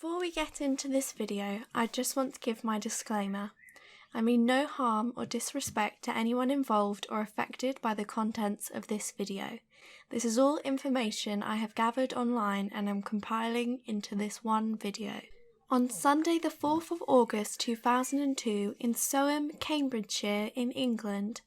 Before we get into this video, I just want to give my disclaimer. I mean no harm or disrespect to anyone involved or affected by the contents of this video. This is all information I have gathered online and am compiling into this one video. On Sunday the 4th of August 2002 in Soham, Cambridgeshire in England,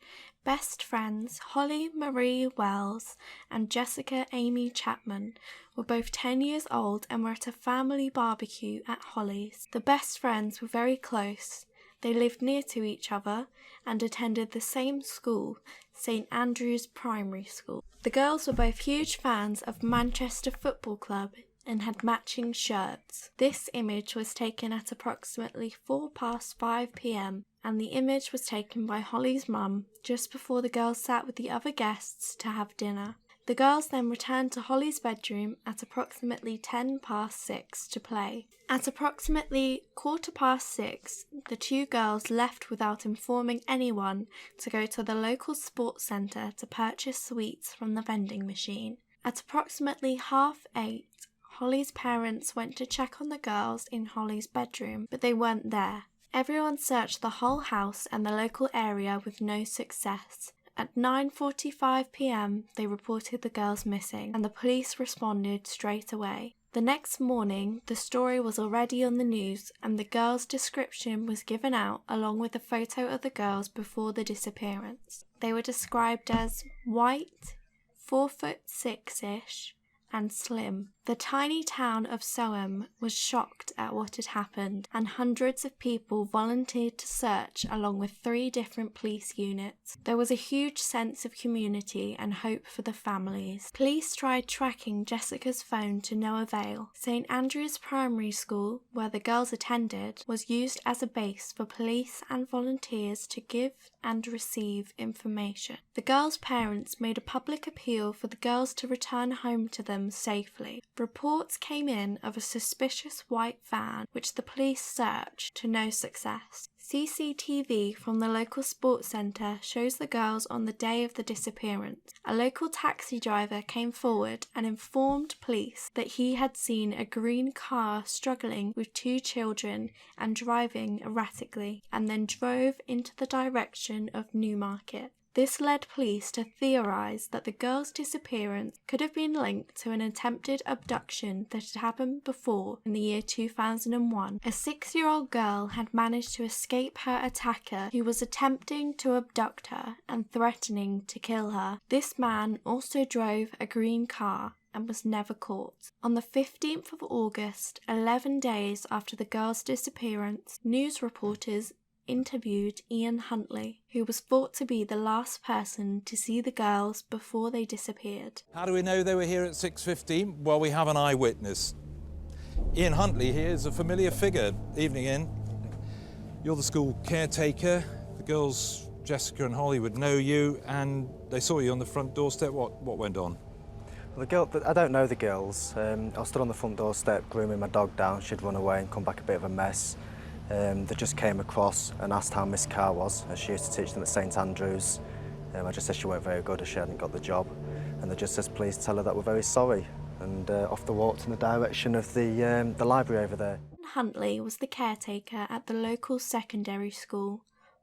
best friends Holly Marie Wells and Jessica Amy Chapman were both 10 years old and were at a family barbecue at Holly's. The best friends were very close. They lived near to each other and attended the same school, St Andrew's Primary School. The girls were both huge fans of Manchester Football Club and had matching shirts. This image was taken at approximately 5 p.m. and the image was taken by Holly's mum just before the girls sat with the other guests to have dinner. The girls then returned to Holly's bedroom at approximately 6:10 to play. At approximately 6:15, the two girls left without informing anyone to go to the local sports centre to purchase sweets from the vending machine. At approximately 8:30, Holly's parents went to check on the girls in Holly's bedroom, but they weren't there. Everyone searched the whole house and the local area with no success. At 9:45 p.m, they reported the girls missing, and the police responded straight away. The next morning, the story was already on the news, and the girls' description was given out along with a photo of the girls before the disappearance. They were described as white, 4'6"-ish, and slim. The tiny town of Soham was shocked at what had happened, and hundreds of people volunteered to search along with 3 different police units. There was a huge sense of community and hope for the families. Police tried tracking Jessica's phone to no avail. St Andrew's Primary School, where the girls attended, was used as a base for police and volunteers to give and receive information. The girls' parents made a public appeal for the girls to return home to them safely. Reports came in of a suspicious white van, which the police searched to no success. CCTV from the local sports centre shows the girls on the day of the disappearance. A local taxi driver came forward and informed police that he had seen a green car struggling with 2 children and driving erratically, and then drove into the direction of Newmarket. This led police to theorise that the girls' disappearance could have been linked to an attempted abduction that had happened before in the year 2001. A 6-year-old girl had managed to escape her attacker, who was attempting to abduct her and threatening to kill her. This man also drove a green car and was never caught. On the 15th of August, 11 days after the girls' disappearance, news reporters interviewed Ian Huntley, who was thought to be the last person to see the girls before they disappeared. How do we know they were here at 6:15? Well, we have an eyewitness. Ian Huntley here is a familiar figure. Evening, Ian. You're the school caretaker. The girls, Jessica and Holly, would know you, and they saw you on the front doorstep. What went on? Well, I don't know the girls. I stood on the front doorstep grooming my dog down. She'd run away and come back a bit of a mess. They just came across and asked how Miss Carr was, as she used to teach them at St Andrews. I just said she weren't very good, as she hadn't got the job. And they just said, please tell her that we're very sorry. And off they walked in the direction of the library over there. Huntley was the caretaker at the local secondary school.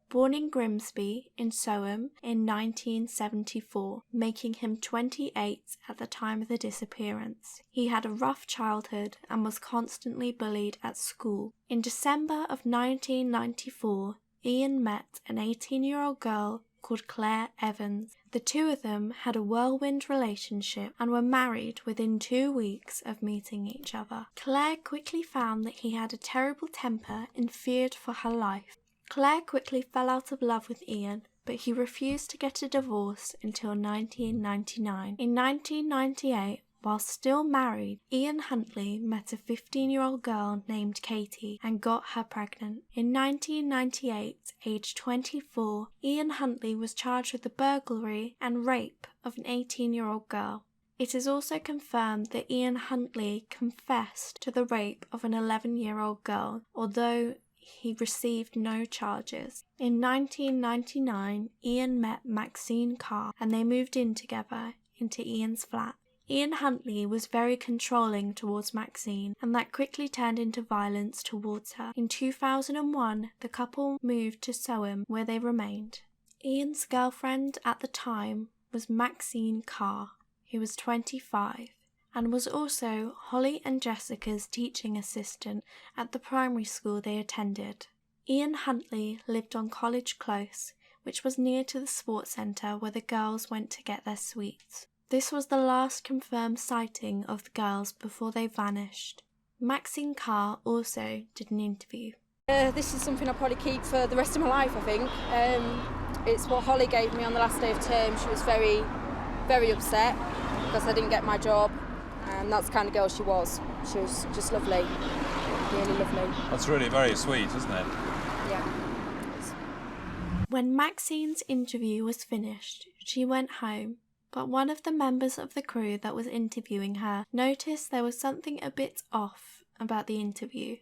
Born in Grimsby in Soham in 1974, making him 28 at the time of the disappearance. He had a rough childhood and was constantly bullied at school. In December of 1994, Ian met an 18-year-old girl called Claire Evans. The two of them had a whirlwind relationship and were married within 2 weeks of meeting each other. Claire quickly found that he had a terrible temper and feared for her life. Claire quickly fell out of love with Ian, but he refused to get a divorce until 1999. In 1998, while still married, Ian Huntley met a 15-year-old girl named Katie and got her pregnant. In 1998, aged 24, Ian Huntley was charged with the burglary and rape of an 18-year-old girl. It is also confirmed that Ian Huntley confessed to the rape of an 11-year-old girl, although he received no charges. In 1999, Ian met Maxine Carr and they moved in together into Ian's flat. Ian Huntley was very controlling towards Maxine, and that quickly turned into violence towards her. In 2001, the couple moved to Soham, where they remained. Ian's girlfriend at the time was Maxine Carr, who was 25, and was also Holly and Jessica's teaching assistant at the primary school they attended. Ian Huntley lived on College Close, which was near to the sports centre where the girls went to get their sweets. This was the last confirmed sighting of the girls before they vanished. Maxine Carr also did an interview. This is something I'll probably keep for the rest of my life, I think. It's what Holly gave me on the last day of term. She was very, very upset because I didn't get my job, and that's the kind of girl she was. She was just lovely, really lovely. That's really very sweet, isn't it? Yeah. When Maxine's interview was finished, she went home, but one of the members of the crew that was interviewing her noticed there was something a bit off about the interview.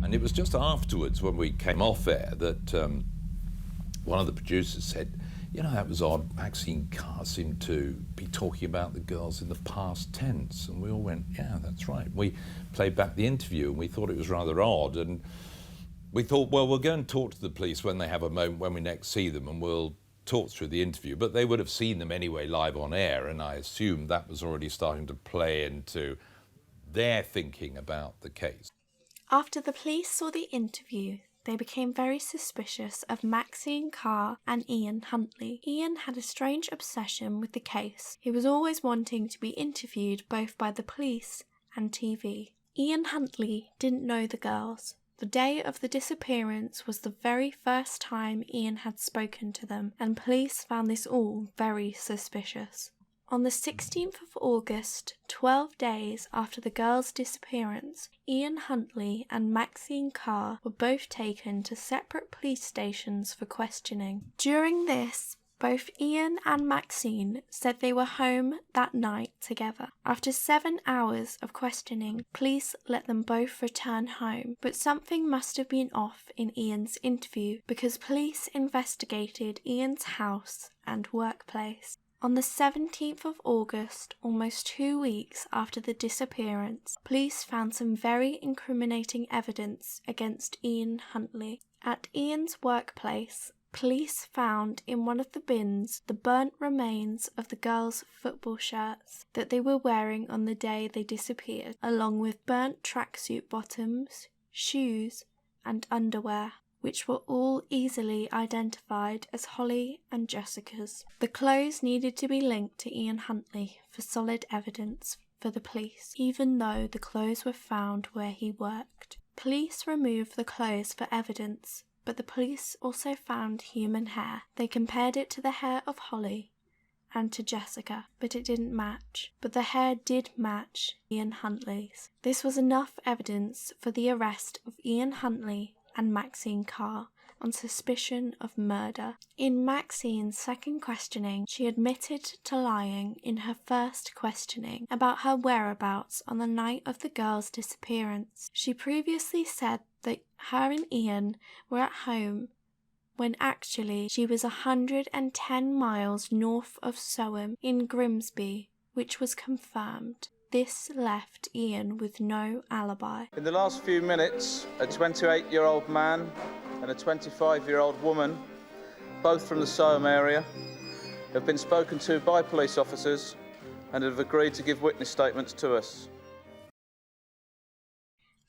And it was just afterwards, when we came off air, that one of the producers said, you know, that was odd, Maxine Carr seemed to be talking about the girls in the past tense. And we all went, yeah, that's right. We played back the interview and we thought it was rather odd. And we thought, well, we'll go and talk to the police when they have a moment, when we next see them, and we'll talk through the interview. But they would have seen them anyway live on air, and I assumed that was already starting to play into their thinking about the case. After the police saw the interview, they became very suspicious of Maxine Carr and Ian Huntley. Ian had a strange obsession with the case. He was always wanting to be interviewed both by the police and TV. Ian Huntley didn't know the girls. The day of the disappearance was the very first time Ian had spoken to them, and police found this all very suspicious. On the 16th of August, 12 days after the girls' disappearance, Ian Huntley and Maxine Carr were both taken to separate police stations for questioning. During this, both Ian and Maxine said they were home that night together. After 7 hours of questioning, police let them both return home, but something must have been off in Ian's interview because police investigated Ian's house and workplace. On the 17th of August, almost 2 weeks after the disappearance, police found some very incriminating evidence against Ian Huntley. At Ian's workplace, police found in one of the bins the burnt remains of the girls' football shirts that they were wearing on the day they disappeared, along with burnt tracksuit bottoms, shoes, and underwear, which were all easily identified as Holly and Jessica's. The clothes needed to be linked to Ian Huntley for solid evidence for the police, even though the clothes were found where he worked. Police removed the clothes for evidence, but the police also found human hair. They compared it to the hair of Holly and to Jessica, but it didn't match. But the hair did match Ian Huntley's. This was enough evidence for the arrest of Ian Huntley and Maxine Carr on suspicion of murder. In Maxine's second questioning, she admitted to lying in her first questioning about her whereabouts on the night of the girls' disappearance. She previously said that her and Ian were at home when actually she was 110 miles north of Soham in Grimsby, which was confirmed. This left Ian with no alibi. In the last few minutes, a 28-year-old man and a 25-year-old woman, both from the Soham area, have been spoken to by police officers and have agreed to give witness statements to us.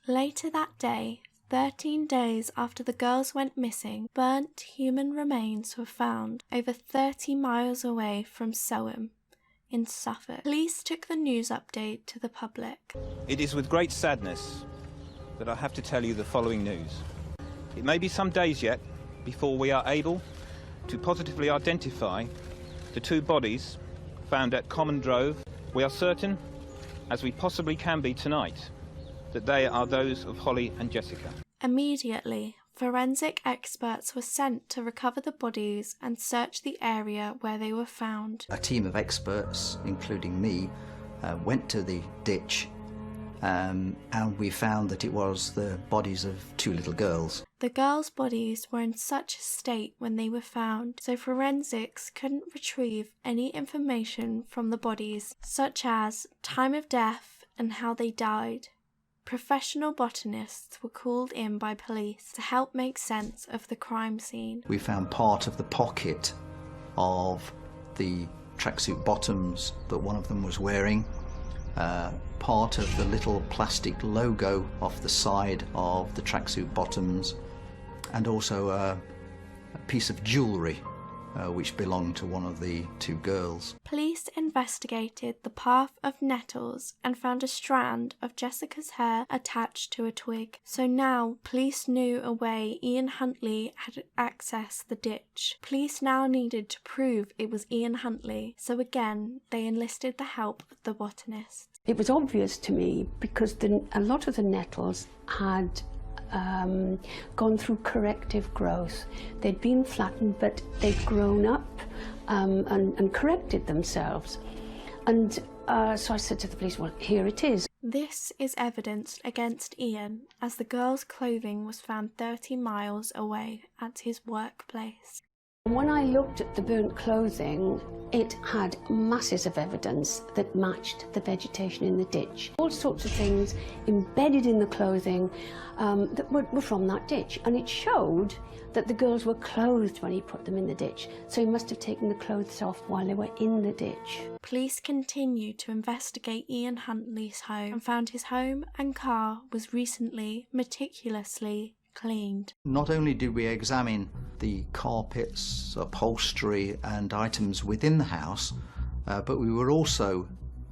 Later that day, 13 days after the girls went missing, burnt human remains were found over 30 miles away from Soham in Suffolk. Police took the news update to the public. It is with great sadness that I have to tell you the following news. It may be some days yet before we are able to positively identify the two bodies found at Common Drove. We are certain, as we possibly can be tonight, that they are those of Holly and Jessica. Immediately, forensic experts were sent to recover the bodies and search the area where they were found. A team of experts, including me, went to the ditch and we found that it was the bodies of 2 little girls. The girls' bodies were in such a state when they were found, so forensics couldn't retrieve any information from the bodies, such as time of death and how they died. Professional botanists were called in by police to help make sense of the crime scene. We found part of the pocket of the tracksuit bottoms that one of them was wearing, part of the little plastic logo off the side of the tracksuit bottoms, and also a piece of jewellery which belonged to one of the 2 girls. Police investigated the path of nettles and found a strand of Jessica's hair attached to a twig. So now police knew a way Ian Huntley had accessed the ditch. Police now needed to prove it was Ian Huntley, so again they enlisted the help of the botanist. It was obvious to me because a lot of the nettles had gone through corrective growth. They'd been flattened, but they'd grown up and corrected themselves. And so I said to the police, well, here it is. This is evidence against Ian, as the girl's clothing was found 30 miles away at his workplace. When I looked at the burnt clothing, it had masses of evidence that matched the vegetation in the ditch. All sorts of things embedded in the clothing that were from that ditch. And it showed that the girls were clothed when he put them in the ditch. So he must have taken the clothes off while they were in the ditch. Police continued to investigate Ian Huntley's home and found his home and car was recently meticulously cleaned. Not only did we examine the carpets, upholstery and items within the house, but we were also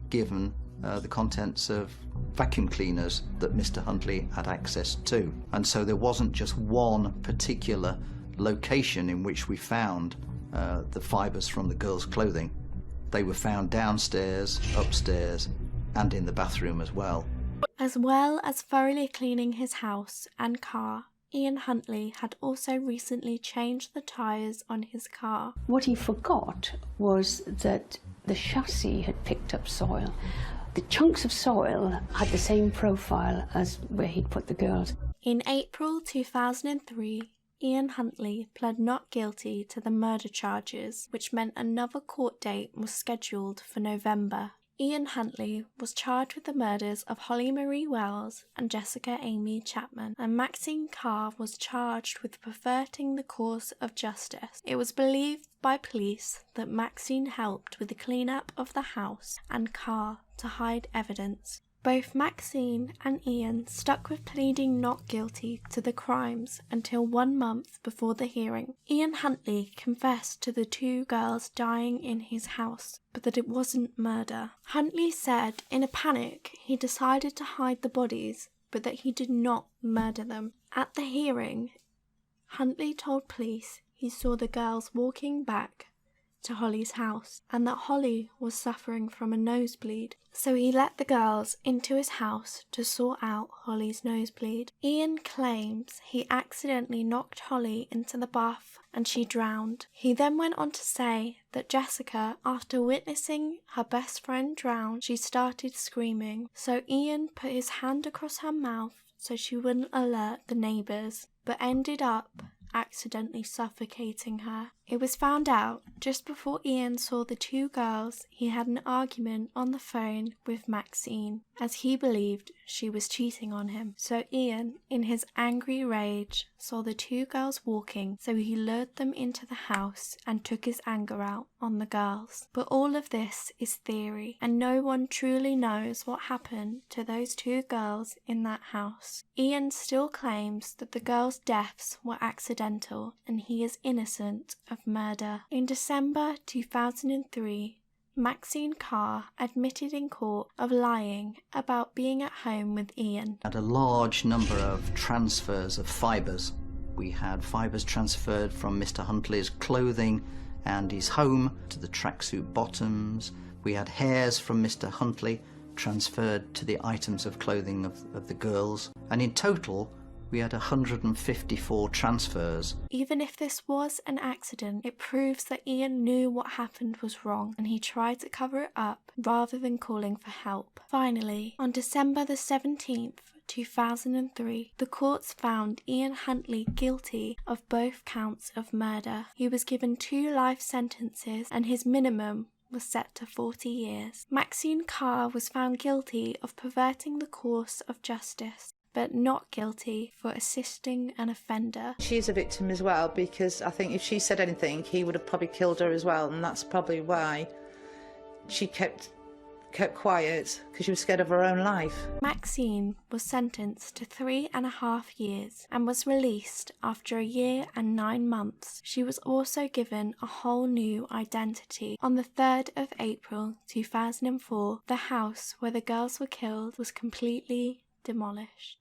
given the contents of vacuum cleaners that Mr. Huntley had access to. And so there wasn't just one particular location in which we found the fibres from the girls' clothing. They were found downstairs, upstairs and in the bathroom as well. As well as thoroughly cleaning his house and car, Ian Huntley had also recently changed the tyres on his car. What he forgot was that the chassis had picked up soil. The chunks of soil had the same profile as where he'd put the girls. In April 2003, Ian Huntley pled not guilty to the murder charges, which meant another court date was scheduled for November. Ian Huntley was charged with the murders of Holly Marie Wells and Jessica Amy Chapman, and Maxine Carr was charged with perverting the course of justice. It was believed by police that Maxine helped with the cleanup of the house and Carr to hide evidence. Both Maxine and Ian stuck with pleading not guilty to the crimes until 1 month before the hearing. Ian Huntley confessed to the 2 girls dying in his house, but that it wasn't murder. Huntley said in a panic he decided to hide the bodies, but that he did not murder them. At the hearing, Huntley told police he saw the girls walking back to Holly's house and that Holly was suffering from a nosebleed, so he let the girls into his house to sort out Holly's nosebleed. Ian claims he accidentally knocked Holly into the bath and she drowned. He then went on to say that Jessica, after witnessing her best friend drown, she started screaming, so Ian put his hand across her mouth so she wouldn't alert the neighbours, but ended up accidentally suffocating her. It was found out just before Ian saw the 2 girls he had an argument on the phone with Maxine, as he believed she was cheating on him. So Ian, in his angry rage, saw the 2 girls walking, so he lured them into the house and took his anger out on the girls. But all of this is theory, and no one truly knows what happened to those 2 girls in that house. Ian still claims that the girls' deaths were accidental and he is innocent of murder. In December 2003, Maxine Carr admitted in court of lying about being at home with Ian. Had a large number of transfers of fibres. We had fibres transferred from Mr. Huntley's clothing and his home to the tracksuit bottoms. We had hairs from Mr. Huntley transferred to the items of clothing of the girls. And in total, We had 154 transfers. Even if this was an accident, it proves that Ian knew what happened was wrong and he tried to cover it up rather than calling for help. Finally, on December the 17th, 2003, the courts found Ian Huntley guilty of both counts of murder. He was given 2 life sentences and his minimum was set to 40 years. Maxine Carr was found guilty of perverting the course of justice, but not guilty for assisting an offender. She's a victim as well, because I think if she said anything, he would have probably killed her as well, and that's probably why she kept quiet, because she was scared of her own life. Maxine was sentenced to 3.5 years and was released after 1 year and 9 months. She was also given a whole new identity. On the 3rd of April 2004, the house where the girls were killed was completely demolished.